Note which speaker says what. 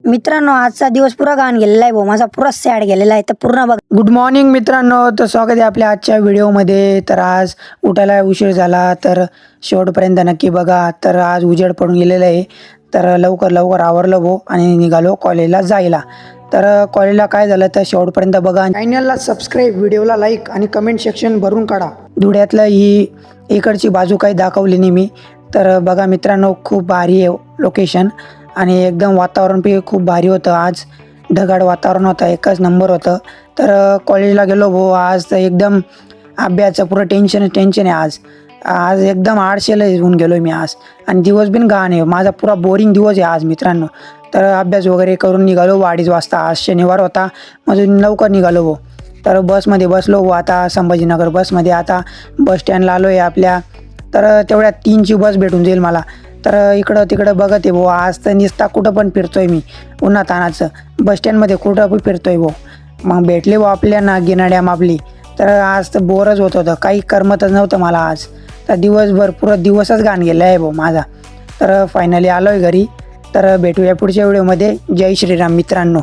Speaker 1: मित्रांनो, आजचा दिवस पुरा घाण गेलेला आहे भाऊ, माझा पुरा सॅड गेलेला आहे, तर पूर्ण बघा.
Speaker 2: गुड मॉर्निंग मित्रांनो, तर स्वागत आहे आपल्या आजच्या व्हिडिओमध्ये. तर आज उठायला उशीर झाला, तर शेवटपर्यंत नक्की बघा. तर आज उजेड पडून गेलेला आहे, तर लवकर आवरलं भाऊ आणि निघालो कॉलेजला जायला. तर कॉलेजला काय झालं तर शेवटपर्यंत बघा. चॅनलला सबस्क्राईब, व्हिडिओला लाईक आणि कमेंट सेक्शन भरून काढा. धुळ्यातलं ही इकडची बाजू काही दाखवली नाही मी. तर बघा मित्रांनो, खूप भारी आहे लोकेशन आणि एकदम वातावरण पण खूप भारी होतं. आज ढगाळ वातावरण होतं, एकच नंबर होतं. तर कॉलेजला गेलो भाऊ. आज तर एकदम अभ्यासाचं पुरं टेन्शन आहे. आज एकदम आळशीला होऊन गेलो मी आज, आणि दिवस बिन घाण आहे माझा, पुरा बोरिंग दिवस आहे आज मित्रांनो. तर अभ्यास वगैरे करून निघालो 2:30 वाजता. आज शनिवार होता म्हणून लवकर निघालो भाऊ. तर बसमध्ये बसलो भाऊ, आता संभाजीनगर बसमध्ये. आता बस स्टँडला आलो आहे आपल्या. तर तेवढ्या 3ची बस भेटून जाईल मला. तर इकडं तिकडं बघत आहे भाऊ. आज तर निस्ता कुठं पण फिरतोय मी, उन्हातानाचं बस स्टँडमध्ये कुठं पण फिरतोय भाऊ. मग भेटले भाऊ आपल्या नागिना डॅम आपली. तर आज तर बोरच होत होतं, काही करमतच नव्हतं मला आज. तर दिवसभर पुरं दिवसच घाण गेला आहे भाऊ माझा. तर फायनली आलो आहे घरी. तर भेटूया पुढच्या व्हिडिओमध्ये. जय श्रीराम मित्रांनो.